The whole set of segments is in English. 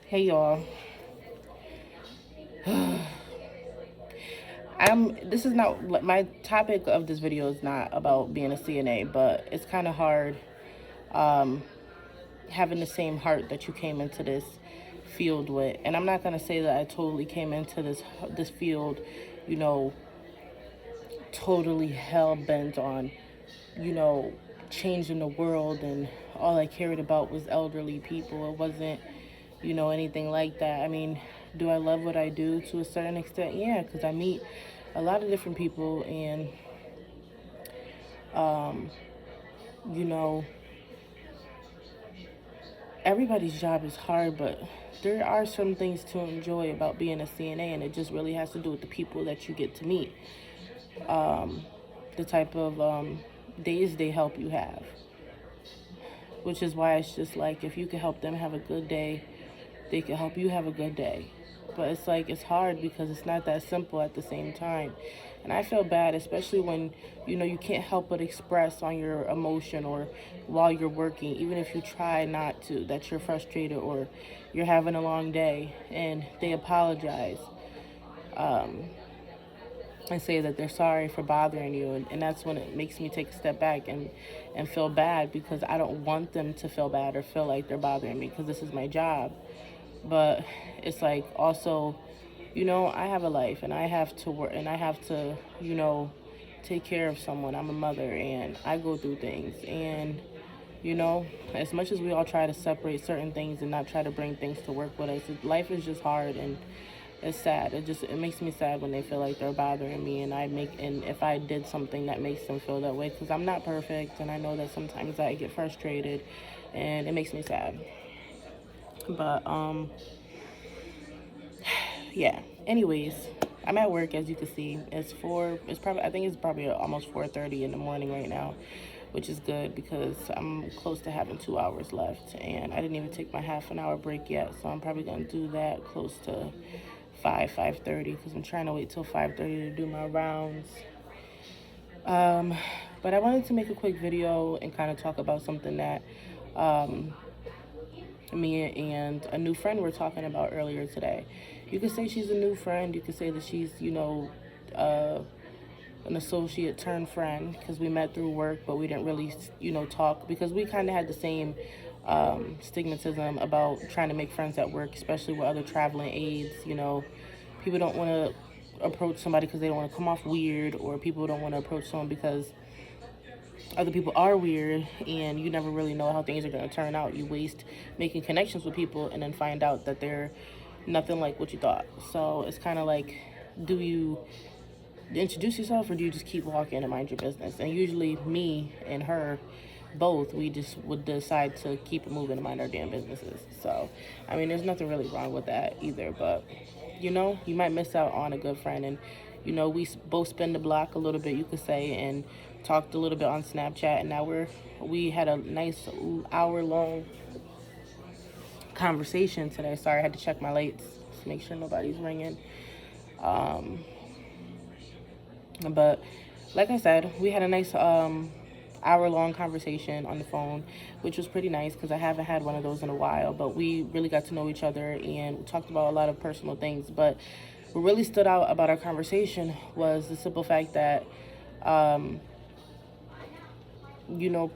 Hey y'all. This is not my topic of this video is not about being a CNA, but it's kind of hard um, having the same heart that you came into this field with. And I'm not gonna say that I totally came into this field, you know, totally hell bent on, you know, changing the world, and all I cared about was elderly people. It wasn't, anything like that. I mean, do I love what I do to a certain extent? Yeah, because I meet a lot of different people, and um, you know, everybody's job is hard, but there are some things to enjoy about being a CNA, and it just really has to do with the people that you get to meet, the type of days they help you have, which is why it's just like if you can help them have a good day, they can help you have a good day. But it's like it's hard because it's not that simple at the same time. And I feel bad, especially when you can't help but express on your emotion or while you're working, even if you try not to, that you're frustrated or you're having a long day, and they apologize, um, and say that they're sorry for bothering you. And that's when it makes me take a step back and feel bad, because I don't want them to feel bad or feel like they're bothering me, because this is my job. But it's like also, I have a life, and I have to work, and I have to, take care of someone. I'm a mother, and I go through things. And, as much as we all try to separate certain things and not try to bring things to work with us, life is just hard, and it's sad. It makes me sad when they feel like they're bothering me, and if I did something that makes them feel that way, because I'm not perfect, and I know that sometimes I get frustrated, and it makes me sad. But yeah. Anyways, I'm at work, as you can see. I think it's probably almost 4:30 in the morning right now, which is good because I'm close to having 2 hours left, and I didn't even take my half an hour break yet, so I'm probably gonna do that close to 5:30, because I'm trying to wait till 5:30 to do my rounds. Um, but I wanted to make a quick video and kind of talk about something that um, me and a new friend were talking about earlier today. You could say she's a new friend. You could say that she's, uh, an associate turned friend, because we met through work, but we didn't really, talk, because we kind of had the same stigmatism about trying to make friends at work, especially with other traveling aides. People don't want to approach somebody because they don't want to come off weird, or people don't want to approach someone because other people are weird, and you never really know how things are going to turn out. You waste making connections with people and then find out that they're nothing like what you thought. So it's kind of like, do you introduce yourself, or do you just keep walking and mind your business? And usually me and her both, we just would decide to keep it moving and mind our damn businesses. So I mean, there's nothing really wrong with that either, but you might miss out on a good friend. And we both spend the block a little bit, you could say, and talked a little bit on Snapchat, and now we had a nice hour long conversation today. Sorry, I had to check my lights to make sure nobody's ringing. um but like I said, we had a nice hour long conversation on the phone, which was pretty nice because I haven't had one of those in a while. But we really got to know each other, and we talked about a lot of personal things. But what really stood out about our conversation was the simple fact that, um, you know,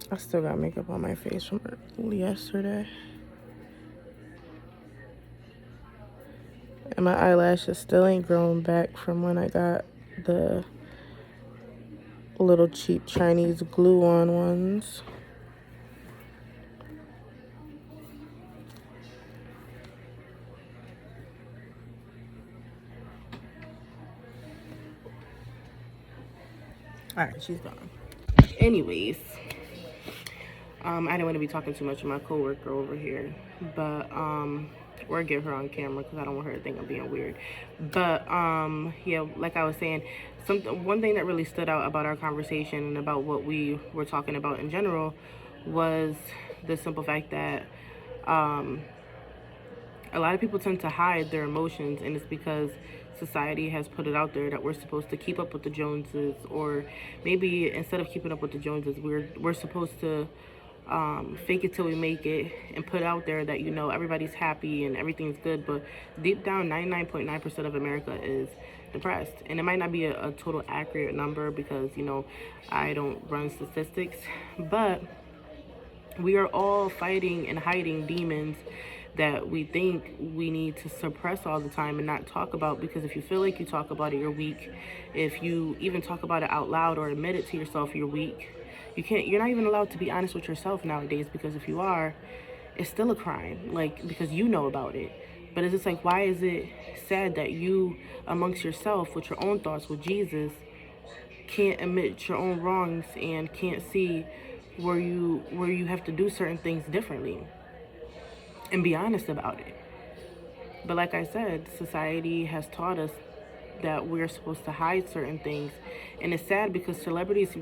I still got makeup on my face from yesterday. And my eyelashes still ain't grown back from when I got the little cheap Chinese glue on ones. All right, she's gone. Anyways, I didn't want to be talking too much to my coworker over here, but or get her on camera because I don't want her to think I'm being weird. But yeah, like I was saying, one thing that really stood out about our conversation and about what we were talking about in general was the simple fact that a lot of people tend to hide their emotions, and it's because society has put it out there that we're supposed to keep up with the Joneses, or maybe instead of keeping up with the Joneses, we're supposed to fake it till we make it and put out there that, you know, everybody's happy and everything's good, but deep down 99.9% of America is depressed. And it might not be a total accurate number because, you know, I don't run statistics, but we are all fighting and hiding demons that we think we need to suppress all the time and not talk about, because if you feel like you talk about it, you're weak. If you even talk about it out loud or admit it to yourself, you're weak. You're not even allowed to be honest with yourself nowadays, because if you are, it's still a crime, like, because you know about it. But it's just like, why is it sad that you amongst yourself with your own thoughts with Jesus can't admit your own wrongs and can't see where you have to do certain things differently and be honest about it? But like I said, society has taught us that we're supposed to hide certain things, and it's sad because celebrities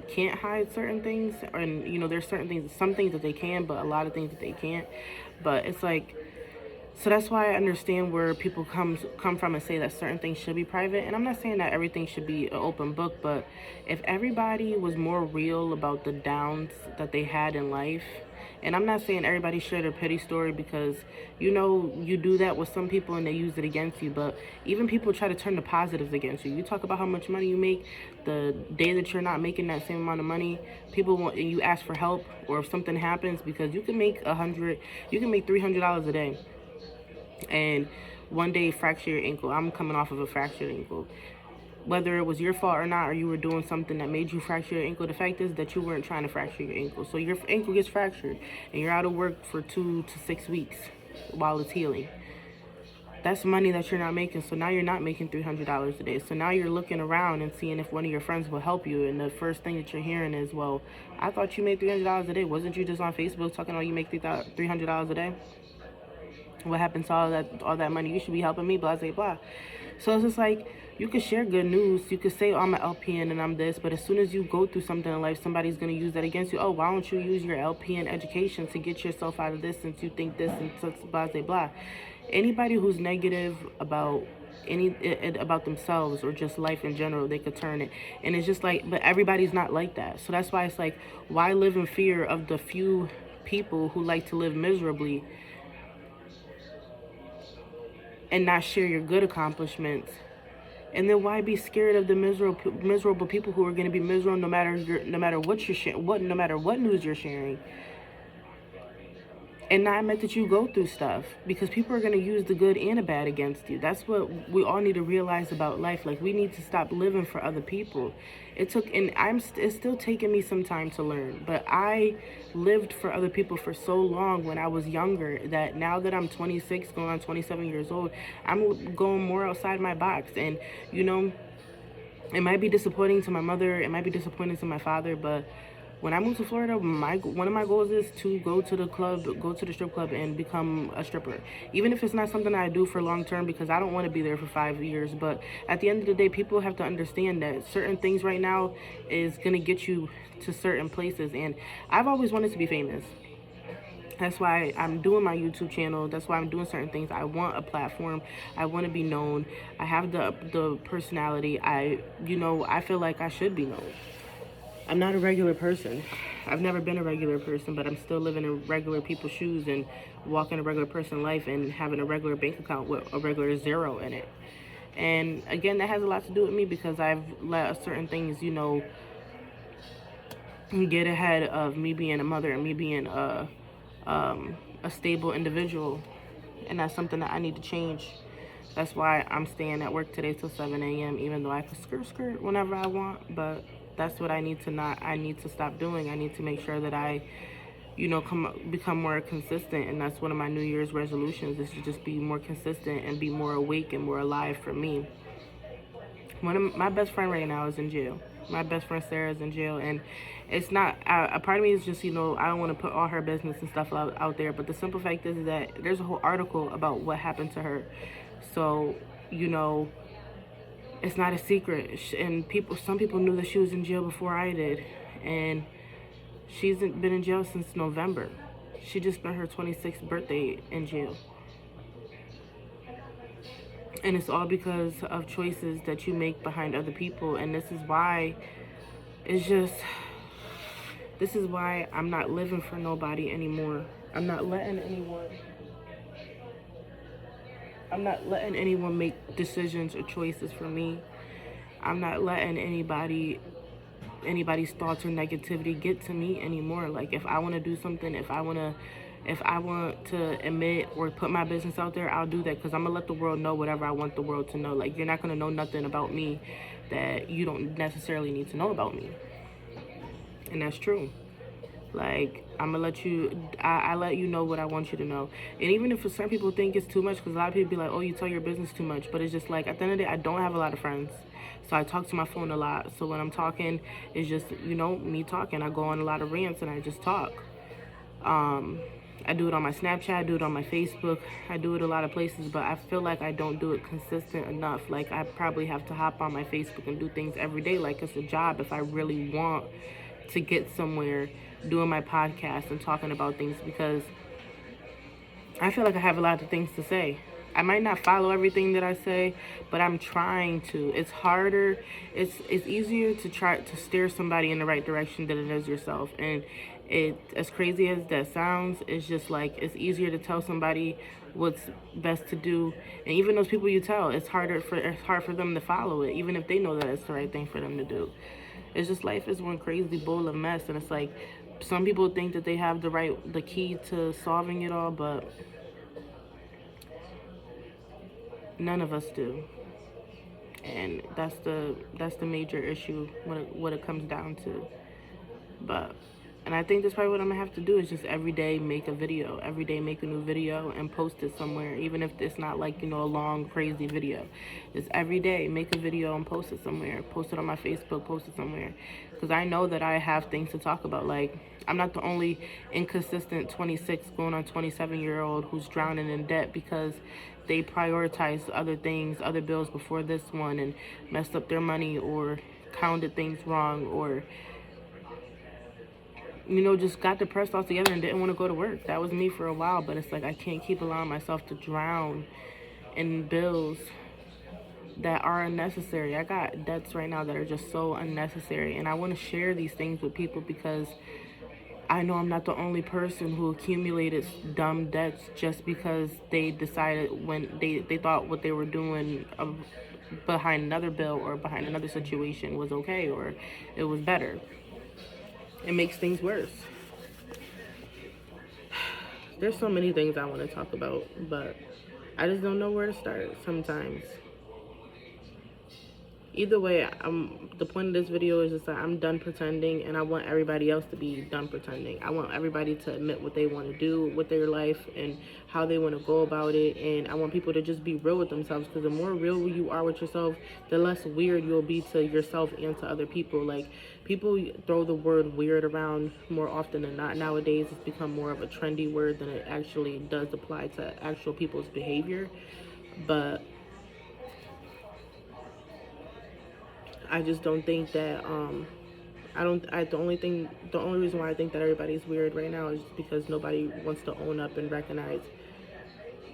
can't hide certain things, and you know, there's certain things, some things that they can, but a lot of things that they can't. But it's like, so that's why I understand where people come from and say that certain things should be private. And I'm not saying that everything should be an open book, but if everybody was more real about the downs that they had in life, and I'm not saying everybody share their pity story, because, you know, you do that with some people and they use it against you, but even people try to turn the positives against you. You talk about how much money you make, the day that you're not making that same amount of money, people want, and you ask for help, or if something happens, because you can make $300 a day, and one day fracture your ankle. I'm coming off of a fractured ankle. Whether it was your fault or not, or you were doing something that made you fracture your ankle, the fact is that you weren't trying to fracture your ankle. So your ankle gets fractured and you're out of work for 2 to 6 weeks while it's healing. That's money that you're not making. So now you're not making $300 a day. So now you're looking around and seeing if one of your friends will help you. And the first thing that you're hearing is, well, I thought you made $300 a day. Wasn't you just on Facebook talking about you make $300 a day? What happened to all that money? You should be helping me, blah, blah, blah. So it's just like, you could share good news. You could say, oh, I'm an LPN and I'm this. But as soon as you go through something in life, somebody's going to use that against you. Oh, why don't you use your LPN education to get yourself out of this, since you think this, and blah, blah, blah. Anybody who's negative about about themselves or just life in general, they could turn it. And it's just like, but everybody's not like that. So that's why it's like, why live in fear of the few people who like to live miserably and not share your good accomplishments? And then why be scared of the miserable people who are going to be miserable no matter what you're sharing, no matter what news you're sharing, and not admit that you go through stuff, because people are going to use the good and the bad against you. That's what we all need to realize about life. Like, we need to stop living for other people. It's still taking me some time to learn, but I lived for other people for so long when I was younger, that now that I'm 26, going on 27 years old, I'm going more outside my box. And, you know, it might be disappointing to my mother, it might be disappointing to my father, but when I moved to Florida, one of my goals is to go to the strip club and become a stripper. Even if it's not something I do for long term, because I don't want to be there for 5 years. But at the end of the day, people have to understand that certain things right now is going to get you to certain places. And I've always wanted to be famous. That's why I'm doing my YouTube channel. That's why I'm doing certain things. I want a platform. I want to be known. I have the personality. I feel like I should be known. I'm not a regular person. I've never been a regular person, but I'm still living in regular people's shoes and walking a regular person life and having a regular bank account with a regular zero in it. And again, that has a lot to do with me, because I've let certain things, you know, get ahead of me being a mother and me being a stable individual. And that's something that I need to change. That's why I'm staying at work today till 7 a.m. even though I can skirt whenever I want. But that's what I need to stop doing. I need to make sure that I, you know, become more consistent. And that's one of my New Year's resolutions, is to just be more consistent and be more awake and more alive for me. One of my best friend right now is in jail. My best friend Sarah is in jail, and it's not. A part of me is just, I don't want to put all her business and stuff out there. But the simple fact is that there's a whole article about what happened to her. So, you know, it's not a secret. And some people knew that she was in jail before I did, and she's been in jail since November. She just spent her 26th birthday in jail. And it's all because of choices that you make behind other people. And this is why I'm not living for nobody anymore. I'm not letting anyone make decisions or choices for me. I'm not letting anybody's thoughts or negativity get to me anymore. Like, if I want to do something, if I want to admit or put my business out there, I'll do that, because I'm gonna let the world know whatever I want the world to know. Like, you're not gonna know nothing about me that you don't necessarily need to know about me. And that's true. Like, I'm gonna let you, I let you know what I want you to know. And even if some people think it's too much, because a lot of people be like, oh, you tell your business too much. But it's just like, at the end of the day, I don't have a lot of friends. So I talk to my phone a lot. So when I'm talking, it's just, me talking. I go on a lot of rants and I just talk. I do it on my Snapchat, I do it on my Facebook, I do it a lot of places, but I feel like I don't do it consistent enough. Like, I probably have to hop on my Facebook and do things every day like it's a job if I really want to get somewhere doing my podcast and talking about things, because I feel like I have a lot of things to say. I might not follow everything that I say, but I'm trying to. It's harder. It's easier to try to steer somebody in the right direction than it is yourself. And as crazy as that sounds, it's just like, it's easier to tell somebody what's best to do. And even those people you tell, it's hard for them to follow it, even if they know that it's the right thing for them to do. It's just, life is one crazy bowl of mess, and it's like, some people think that they have the key to solving it all, but none of us do. And that's the major issue what it comes down to. And I think that's probably what I'm gonna have to do, is just every day make a video, every day make a new video and post it somewhere, even if it's not like, a long crazy video. Just every day make a video and post it somewhere, post it on my Facebook, post it somewhere, because I know that I have things to talk about. Like, I'm not the only inconsistent 26 going on 27-year-old who's drowning in debt because they prioritized other things, other bills before this one, and messed up their money or counted things wrong, or just got depressed altogether and didn't want to go to work. That was me for a while, but it's like, I can't keep allowing myself to drown in bills that are unnecessary. I got debts right now that are just so unnecessary, and I want to share these things with people, because I know I'm not the only person who accumulated dumb debts just because they decided, when they thought what they were doing behind another bill or behind another situation was okay, or it was better. It makes things worse. There's so many things I want to talk about, but I just don't know where to start sometimes. Either way, the point of this video is just that I'm done pretending, and I want everybody else to be done pretending. I want everybody to admit what they want to do with their life and how they want to go about it, and I want people to just be real with themselves, because the more real you are with yourself, the less weird you'll be to yourself and to other people. Like, people throw the word weird around more often than not nowadays. It's become more of a trendy word than it actually does apply to actual people's behavior. But I just don't think that, the only reason why I think that everybody's weird right now is because nobody wants to own up and recognize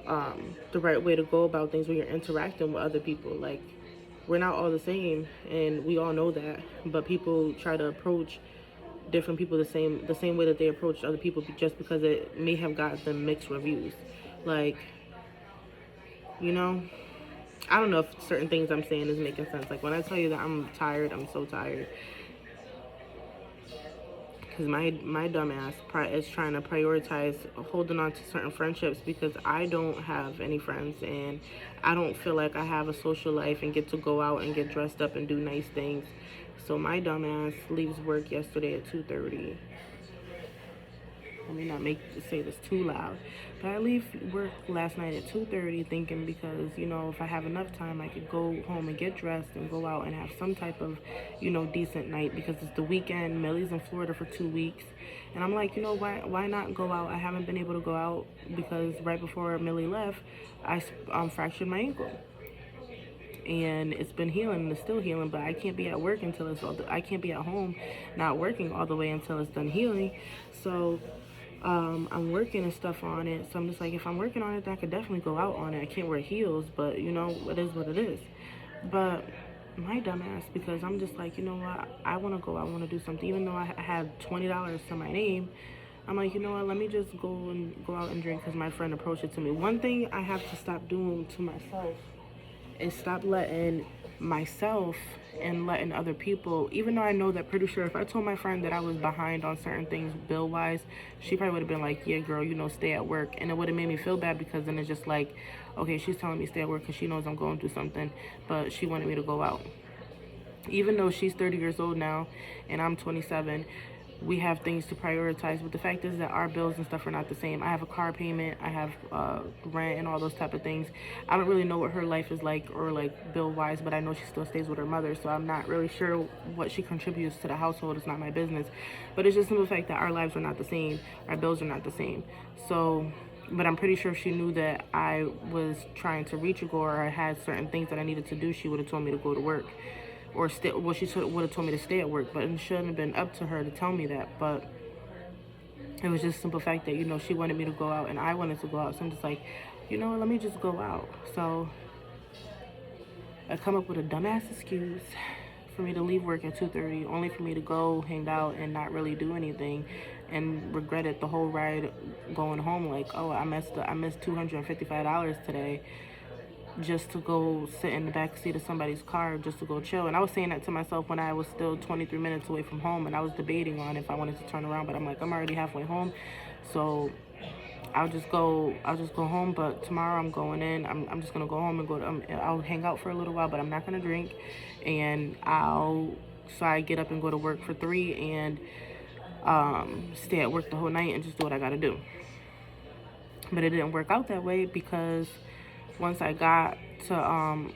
the right way to go about things when you're interacting with other people. Like, we're not all the same, and we all know that, but people try to approach different people the same way that they approach other people, just because it may have got them mixed reviews. Like, I don't know if certain things I'm saying is making sense. Like, when I tell you that I'm tired, I'm so tired. Because my dumb ass is trying to prioritize holding on to certain friendships, because I don't have any friends, and I don't feel like I have a social life and get to go out and get dressed up and do nice things. So my dumb ass leaves work yesterday at 2:30. let me not say this too loud. But I leave work last night at 2:30 thinking, because, if I have enough time, I could go home and get dressed and go out and have some type of, decent night, because it's the weekend. Millie's in Florida for 2 weeks. And I'm like, why not go out? I haven't been able to go out because right before Millie left, I fractured my ankle. And it's been healing, and it's still healing, but I can't be at work until I can't be at home not working all the way until it's done healing. So I'm working and stuff on it. So I'm just like, if I'm working on it, I could definitely go out on it. I can't wear heels, but it is what it is. But my dumbass, because I'm just like, what, I want to go, I want to do something, even though I have $20 to my name. I'm like, what, let me just go out and drink, because my friend approached it to me. One thing I have to stop doing to myself is stop letting myself and letting other people, even though I know that, pretty sure if I told my friend that I was behind on certain things bill wise, she probably would have been like, yeah girl, stay at work. And it would have made me feel bad, because then it's just like, okay, she's telling me stay at work because she knows I'm going through something, but she wanted me to go out. Even though she's 30 years old now and I'm 27, we have things to prioritize, but the fact is that our bills and stuff are not the same. I have a car payment, I have rent and all those type of things. I don't really know what her life is like, or like bill wise, but I know she still stays with her mother, so I'm not really sure what she contributes to the household. It's not my business. But it's just the fact that our lives are not the same, our bills are not the same. So, but I'm pretty sure if she knew that I was trying to reach a goal, or I had certain things that I needed to do, she would have told me to go to work. Or she would have told me to stay at work, but it shouldn't have been up to her to tell me that. But it was just the simple fact that, she wanted me to go out and I wanted to go out. So I'm just like, let me just go out. So I come up with a dumbass excuse for me to leave work at 2:30, only for me to go hang out and not really do anything, and regret it the whole ride going home. Like, oh, I missed $255 today, just to go sit in the back seat of somebody's car just to go chill. And I was saying that to myself when I was still 23 minutes away from home, and I was debating on if I wanted to turn around, but I'm like, I'm already halfway home, so I'll just go home. But tomorrow I'm going in. I'm just gonna go home and I'll hang out for a little while, but I'm not gonna drink. And I get up and go to work for 3 and stay at work the whole night and just do what I gotta do. But it didn't work out that way, because once I got home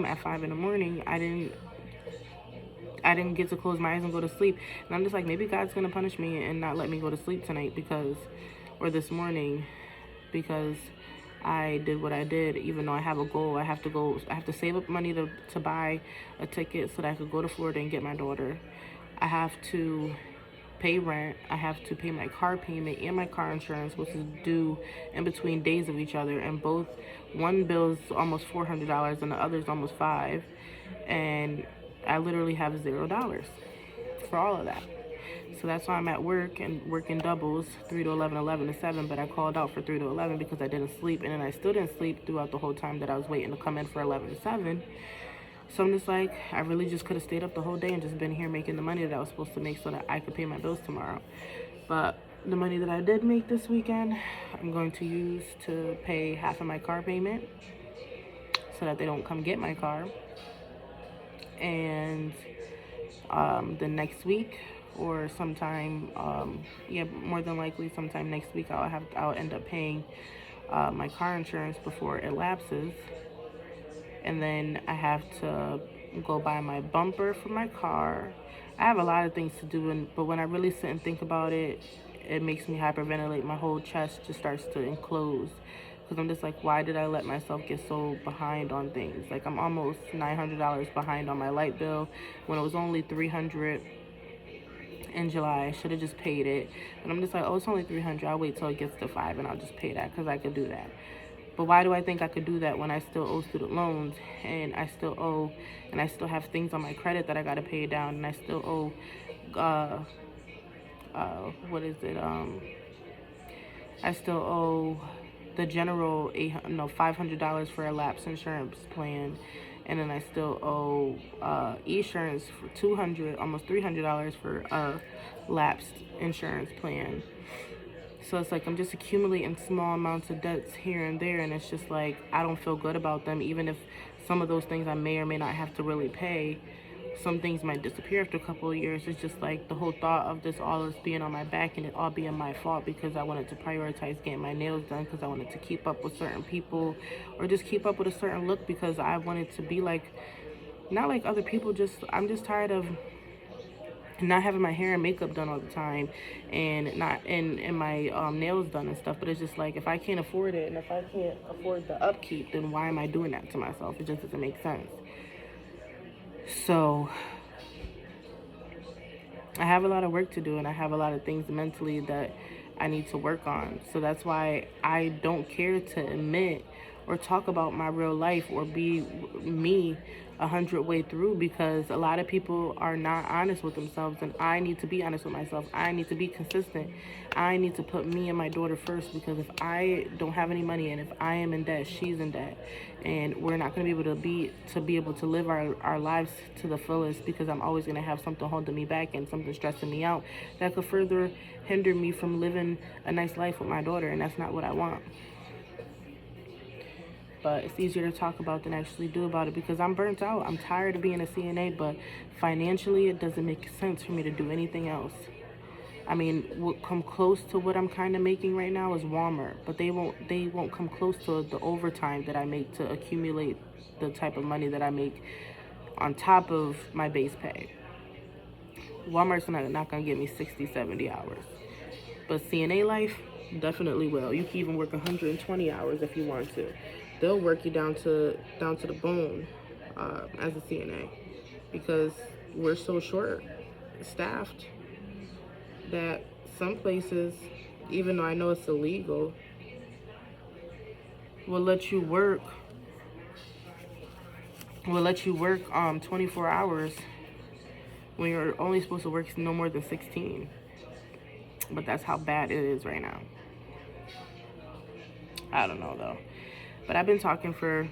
at 5 in the morning, I didn't get to close my eyes and go to sleep. And I'm just like, maybe God's gonna punish me and not let me go to sleep tonight, or this morning, because I did what I did. Even though I have a goal, I have to save up money to buy a ticket so that I could go to Florida and get my daughter. I have to pay rent, I have to pay my car payment and my car insurance, which is due in between days of each other, and one bill is almost $400 and the other is almost $500, and I literally have $0 for all of that. So that's why I'm at work and working doubles, 3 to 11, 11 to 7, but I called out for 3 to 11 because I didn't sleep, and then I still didn't sleep throughout the whole time that I was waiting to come in for 11 to 7. So I'm just like, I really just could have stayed up the whole day and just been here making the money that I was supposed to make so that I could pay my bills tomorrow. But the money that I did make this weekend, I'm going to use to pay half of my car payment so that they don't come get my car. And the next week, or sometime, more than likely sometime next week, I'll end up paying my car insurance before it lapses. And then I have to go buy my bumper for my car. I have a lot of things to do, but when I really sit and think about it, it makes me hyperventilate. My whole chest just starts to enclose, because I'm just like, why did I let myself get so behind on things? Like, I'm almost $900 behind on my light bill when it was only $300 in July. I should have just paid it. And I'm just like, oh, it's only $300. I'll wait till it gets to $500 and I'll just pay that, because I could do that. But why do I think I could do that when I still owe student loans, and I still have things on my credit that I got to pay down, and I still owe, I still owe the general $500 for a lapse insurance plan, and then I still owe insurance for $200, almost $300 for a lapsed insurance plan. So it's like I'm just accumulating small amounts of debts here and there, and it's just like I don't feel good about them, even if some of those things I may or may not have to really pay. some things might disappear after a couple of years. It's just like the whole thought of this all is being on my back and it all being my fault because I wanted to prioritize getting my nails done because I wanted to keep up with certain people or just keep up with a certain look because I wanted to be like, not like other people, just I'm just tired of not having my hair and makeup done all the time and not and my nails done and stuff. But it's just like, if I can't afford it and if I can't afford the upkeep, then why am I doing that to myself? It just doesn't make sense. So I have a lot of work to do and I have a lot of things mentally that I need to work on. So that's why I don't care to admit or talk about my real life or be me 100 way through, because a lot of people are not honest with themselves, and I need to be honest with myself. I need to be consistent. I need to put me and my daughter first, because if I don't have any money and if I am in debt, she's in debt, and we're not going to be able to live our lives to the fullest, because I'm always going to have something holding me back and something stressing me out that could further hinder me from living a nice life with my daughter, and that's not what I want. But it's easier to talk about than actually do about it, because I'm burnt out. I'm tired of being a CNA, but financially it doesn't make sense for me to do anything else. I mean, what come close to what I'm kind of making right now is Walmart, but they won't come close to the overtime that I make to accumulate the type of money that I make on top of my base pay. Walmart's not going to give me 60, 70 hours. But CNA life definitely will. You can even work 120 hours if you want to. They'll work you down to the bone as a CNA, because we're so short staffed that some places, even though I know it's illegal, will let you work 24 hours when you're only supposed to work no more than 16. But that's how bad it is right now. I don't know though. But I've been talking for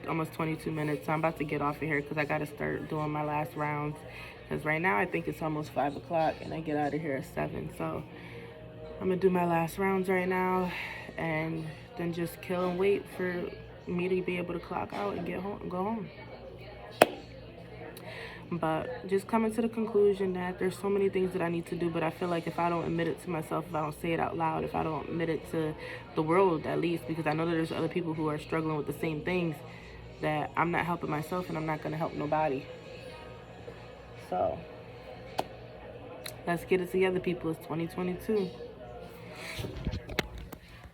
almost 22 minutes, so I'm about to get off of here because I got to start doing my last rounds. Because right now I think it's almost 5 o'clock and I get out of here at 7. So I'm going to do my last rounds right now and then just kill and wait for me to be able to clock out and go home. But just coming to the conclusion that there's so many things that I need to do, but I feel like if I don't admit it to myself, if I don't say it out loud, if I don't admit it to the world at least, because I know that there's other people who are struggling with the same things, that I'm not helping myself and I'm not going to help nobody. So let's get it together, people. It's 2022.